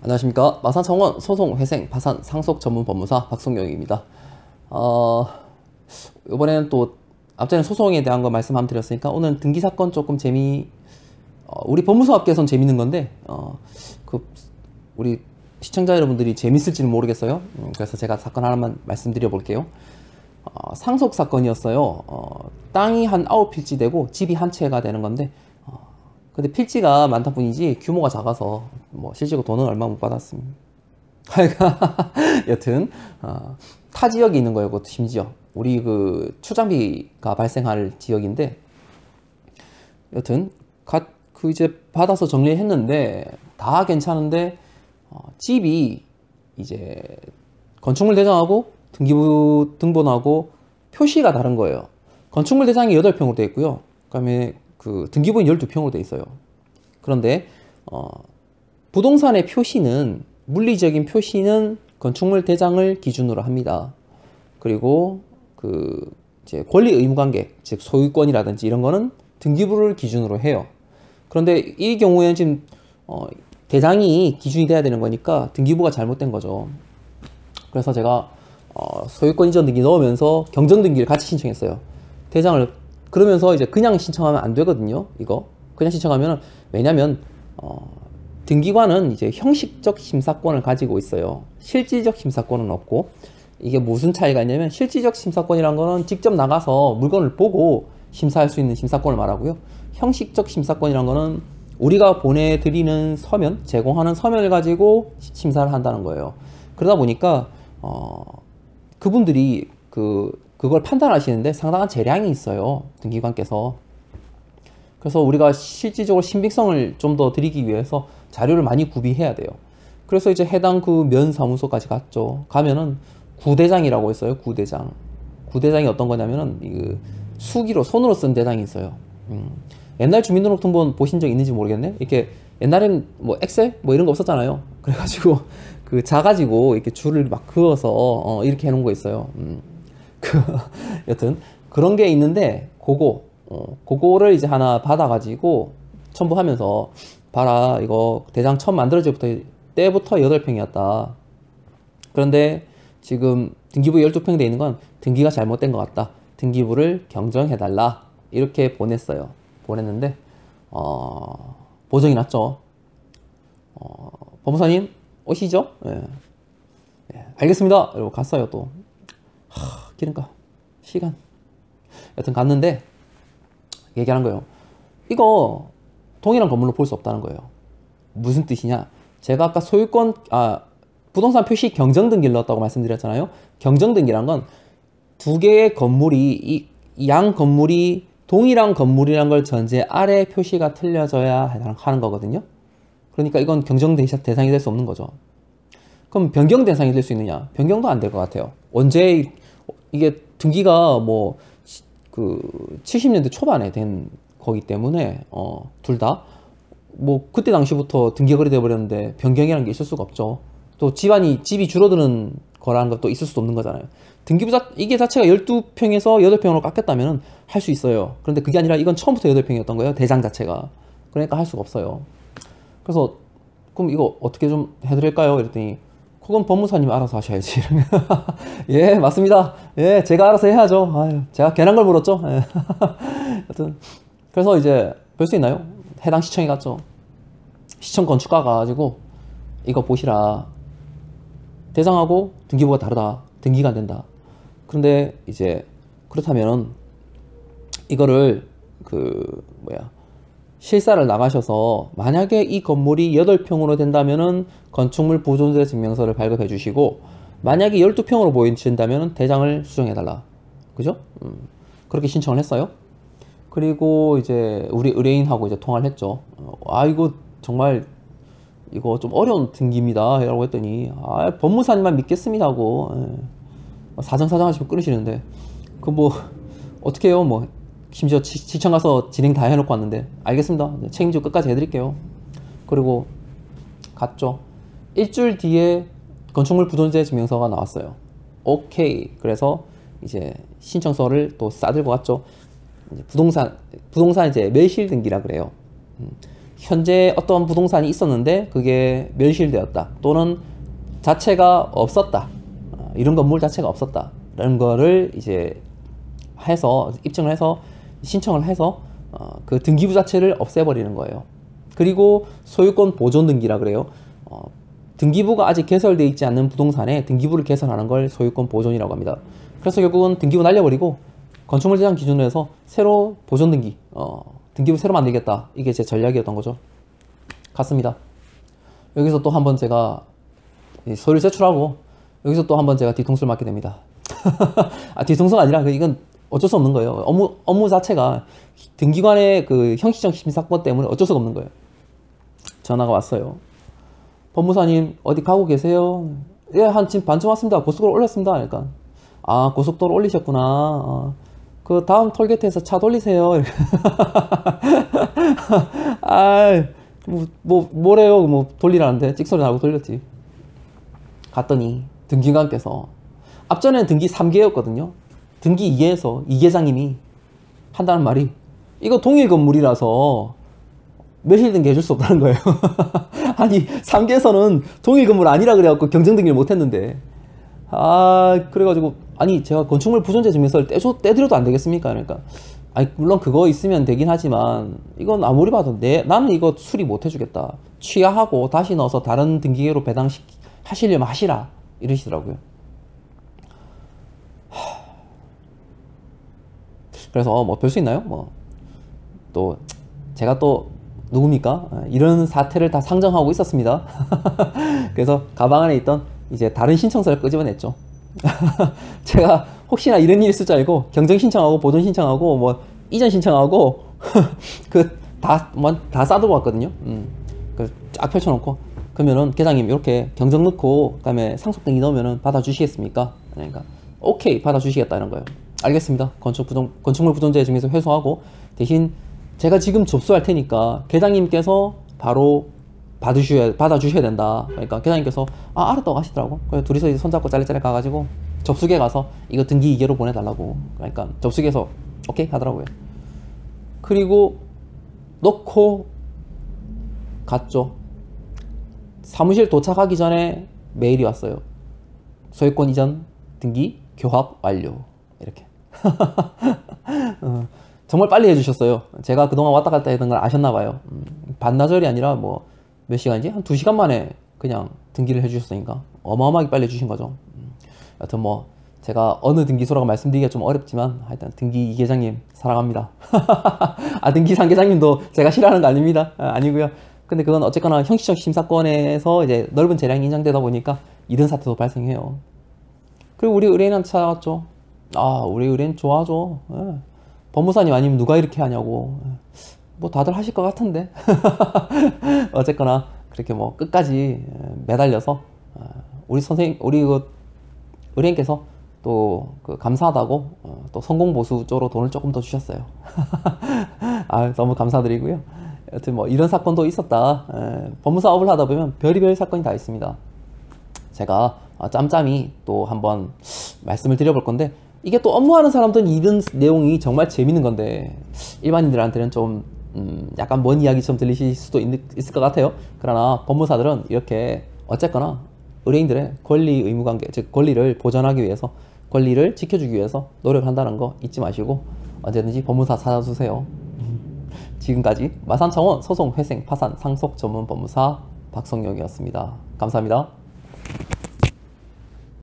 안녕하십니까. 마산청원 소송, 회생, 파산, 상속 전문 법무사 박성용입니다. 이번에는 또 앞전에 소송에 대한 거 말씀 한번 드렸으니까 오늘 등기사건 조금 우리 법무사업계에선 재밌는 건데 우리 시청자 여러분들이 재밌을지는 모르겠어요. 그래서 제가 사건 하나만 말씀드려 볼게요. 상속 사건이었어요. 땅이 한 9필지 되고 집이 한 채가 되는 건데 근데 필지가 많다 뿐이지 규모가 작아서 뭐 실제로 돈은 얼마 못 받았습니다. 여튼 타 지역에 있는 거예요. 그것도 심지어 우리 그 추장비가 발생할 지역인데 여튼 이제 받아서 정리했는데 다 괜찮은데 집이 이제 건축물 대장하고 등기부 등본하고 표시가 다른 거예요. 건축물 대장이 8평으로 되어 있고요. 그다음에 그 등기부는 12평으로 되어 있어요. 그런데 부동산의 표시는 물리적인 표시는 건축물 대장을 기준으로 합니다. 그리고 그 이제 권리 의무 관계, 즉 소유권이라든지 이런 거는 등기부를 기준으로 해요. 그런데 이 경우에는 지금 대장이 기준이 돼야 되는 거니까 등기부가 잘못된 거죠. 그래서 제가 소유권 이전 등기 넣으면서 경정 등기를 같이 신청했어요. 대장을 그러면서 이제 그냥 신청하면 안 되거든요. 이거 그냥 신청하면 왜냐면 등기관은 이제 형식적 심사권을 가지고 있어요. 실질적 심사권은 없고 이게 무슨 차이가 있냐면 실질적 심사권이란 거는 직접 나가서 물건을 보고 심사할 수 있는 심사권을 말하고요. 형식적 심사권이란 거는 우리가 보내드리는 서면, 제공하는 서면을 가지고 심사를 한다는 거예요. 그러다 보니까 그분들이 그걸 판단하시는데 상당한 재량이 있어요. 등기관께서. 그래서 우리가 실질적으로 신빙성을 좀 더 드리기 위해서 자료를 많이 구비해야 돼요. 그래서 이제 해당 그 면사무소까지 갔죠. 가면은 구대장이라고 있어요. 구대장. 구대장이 어떤 거냐면은 수기로 손으로 쓴 대장이 있어요. 옛날 주민등록등본 보신 적 있는지 모르겠네. 이렇게 옛날엔 뭐 엑셀 뭐 이런 거 없었잖아요. 그래가지고 그 자가지고 이렇게 줄을 막 그어서 이렇게 해놓은 거 있어요. 여튼 그런 게 있는데 그거를 이제 하나 받아가지고 첨부하면서 봐라, 이거 대장 처음 만들어질 때부터 8평이었다. 그런데 지금 등기부 12평 돼 있는 건 등기가 잘못된 것 같다. 등기부를 경정해달라. 이렇게 보냈는데 보정이 났죠. 법무사님 오시죠? 예. 예, 알겠습니다. 이러고 갔어요. 또 기름값, 시간. 여튼 갔는데 얘기하는 거예요. 이거 동일한 건물로 볼 수 없다는 거예요. 무슨 뜻이냐? 제가 아까 부동산 표시 경정등기를 넣었다고 말씀드렸잖아요. 경정등기란 건 두 개의 건물이 양 건물이 동일한 건물이란 걸 전제 아래 표시가 틀려져야 하는 거거든요. 그러니까 이건 경정 대상이 될 수 없는 거죠. 그럼 변경 대상이 될 수 있느냐? 변경도 안 될 것 같아요. 언제 이게 등기가 뭐 70년대 초반에 된 거기 때문에 둘 다 뭐 그때 당시부터 등기가 그리 돼버렸는데 변경이라는 게 있을 수가 없죠. 또 집이 줄어드는 거라는 것도 있을 수도 없는 거잖아요. 등기부 이게 자체가 12평에서 8평으로 깎였다면 할 수 있어요. 그런데 그게 아니라 이건 처음부터 8평이었던 거예요. 대장 자체가. 그러니까 할 수가 없어요. 그래서 그럼 이거 어떻게 좀 해드릴까요? 이랬더니 그건 법무사님이 알아서 하셔야지. 예, 맞습니다. 예, 제가 알아서 해야죠. 아유, 제가 괜한 걸 물었죠. 예. 하여튼 그래서 이제 볼 수 있나요? 해당 시청에 갔죠. 시청 건축가 가가지고 이거 보시라. 대장하고 등기부가 다르다. 등기가 안 된다. 그런데 이제 그렇다면 이거를 실사를 나가셔서 만약에 이 건물이 8평으로 된다면은 건축물 보존세 증명서를 발급해 주시고 만약에 12평으로 보인다면 대장을 수정해 달라. 그죠? 그렇게 신청을 했어요. 그리고 이제 우리 의뢰인하고 이제 통화를 했죠. 이거 정말 이거 좀 어려운 등기입니다. 라고 했더니 법무사님만 믿겠습니다 하고 사정사정 하시면 끊으시는데 어떻게 해요? 뭐 심지어 시청 가서 진행 다 해놓고 왔는데 알겠습니다. 책임지고 끝까지 해드릴게요. 그리고 갔죠. 일주일 뒤에 건축물 부존재 증명서가 나왔어요. 오케이. 그래서 이제 신청서를 또 싸들고 갔죠. 이제 부동산 이제 매실 등기라 그래요. 현재 어떤 부동산이 있었는데 그게 멸실되었다 또는 자체가 없었다, 이런 건물 자체가 없었다 라는 거를 이제 해서 입증을 해서 신청을 해서 그 등기부 자체를 없애버리는 거예요. 그리고 소유권 보존 등기라 그래요. 등기부가 아직 개설되어 있지 않는 부동산에 등기부를 개설하는 걸 소유권 보존이라고 합니다. 그래서 결국은 등기부 날려버리고 건축물 제한 기준으로 해서 새로 보존 등기, 등기부 새로 만들겠다, 이게 제 전략이었던 거죠. 같습니다. 여기서 또 한번 제가 서류 제출하고 여기서 또 한번 제가 뒤통수를 맞게 됩니다. 뒤통수가 아니라 이건 어쩔 수 없는 거예요. 업무 자체가 등기관의 그 형식적 심사권 때문에 어쩔 수가 없는 거예요. 전화가 왔어요. 법무사님 어디 가고 계세요? 예, 한 지금 반쯤 왔습니다. 고속도로 올렸습니다. 그러니까 아, 고속도로 올리셨구나. 그 다음 톨게이트에서 차 돌리세요. 아, 뭐래요? 뭐 돌리라는데 찍소리 나고 돌렸지. 갔더니 등기관께서 앞전에는 등기 3개였거든요. 등기 2개에서 이 계장님이 한다는 말이 이거 동일 건물이라서 매실 등기 해줄 수 없다는 거예요. 아니 3개에서는 동일 건물 아니라 그래갖고 경정 등기를 못했는데, 그래가지고 아니 제가 건축물 부존재 증명서를 떼드려도 안 되겠습니까? 그러니까 아니 물론 그거 있으면 되긴 하지만 이건 아무리 봐도 나는 이거 수리 못 해주겠다, 취하하고 다시 넣어서 다른 등기계로 하시려면 하시라 이러시더라고요. 그래서 뭐 별 수 있나요? 뭐 또 제가 또 누굽니까? 이런 사태를 다 상정하고 있었습니다. 그래서 가방 안에 있던 이제 다른 신청서를 끄집어냈죠. 제가 혹시나 이런 일이 있을 줄 알고 경정 신청하고 보존 신청하고 뭐 이전 신청하고 다 싸두고 왔거든요. 쫙 펼쳐놓고 그러면은 계장님 이렇게 경정 넣고 그다음에 상속 등기 넣으면은 받아주시겠습니까? 그러니까 오케이 받아주시겠다 이런 거예요. 알겠습니다. 건축물 부존재 증명서 회수하고 대신 제가 지금 접수할 테니까 계장님께서 바로 받아주셔야 된다. 그러니까 계장님께서 알았다고 하시더라고. 그래서 둘이서 이제 손잡고 짤짤짤 가가지고 접수기에 가서 이거 등기 2개로 보내달라고. 그러니까 접수기에서 오케이 하더라고요. 그리고 넣고 갔죠. 사무실 도착하기 전에 메일이 왔어요. 소유권 이전 등기 교합 완료. 이렇게. 정말 빨리 해주셨어요. 제가 그동안 왔다 갔다 했던 걸 아셨나봐요. 반나절이 아니라 뭐 몇 시간이지? 한 2시간 만에 그냥 등기를 해주셨으니까 어마어마하게 빨리 해주신 거죠. 여튼 뭐 제가 어느 등기소라고 말씀드리기가 좀 어렵지만 하여튼 등기 이 계장님 사랑합니다. 등기 3 계장님도 제가 싫어하는 거 아닙니다. 아니고요. 근데 그건 어쨌거나 형식적 심사권에서 이제 넓은 재량이 인정되다 보니까 이런 사태도 발생해요. 그리고 우리 의뢰인한테 찾아왔죠. 우리 의뢰인 좋아하죠. 법무사님 아니면 누가 이렇게 하냐고. 뭐 다들 하실 것 같은데. 어쨌거나 그렇게 뭐 끝까지 매달려서 우리 선생님, 우리 그 의뢰인께서 또 그 감사하다고 또 성공보수 쪽으로 돈을 조금 더 주셨어요. 너무 감사드리고요. 여튼 뭐 이런 사건도 있었다. 법무사업을 하다 보면 별의별 사건이 다 있습니다. 제가 짬짬이 또 한번 말씀을 드려볼 건데, 이게 또 업무하는 사람들은 이런 내용이 정말 재밌는 건데 일반인들한테는 좀 약간 먼 이야기처럼 들리실 수도 있을 것 같아요. 그러나 법무사들은 이렇게 어쨌거나 의뢰인들의 권리 의무 관계, 즉 권리를 보전하기 위해서, 권리를 지켜주기 위해서 노력한다는 거 잊지 마시고 언제든지 법무사 찾아주세요. 지금까지 마산창원 소송 회생 파산 상속 전문 법무사 박성용이었습니다. 감사합니다.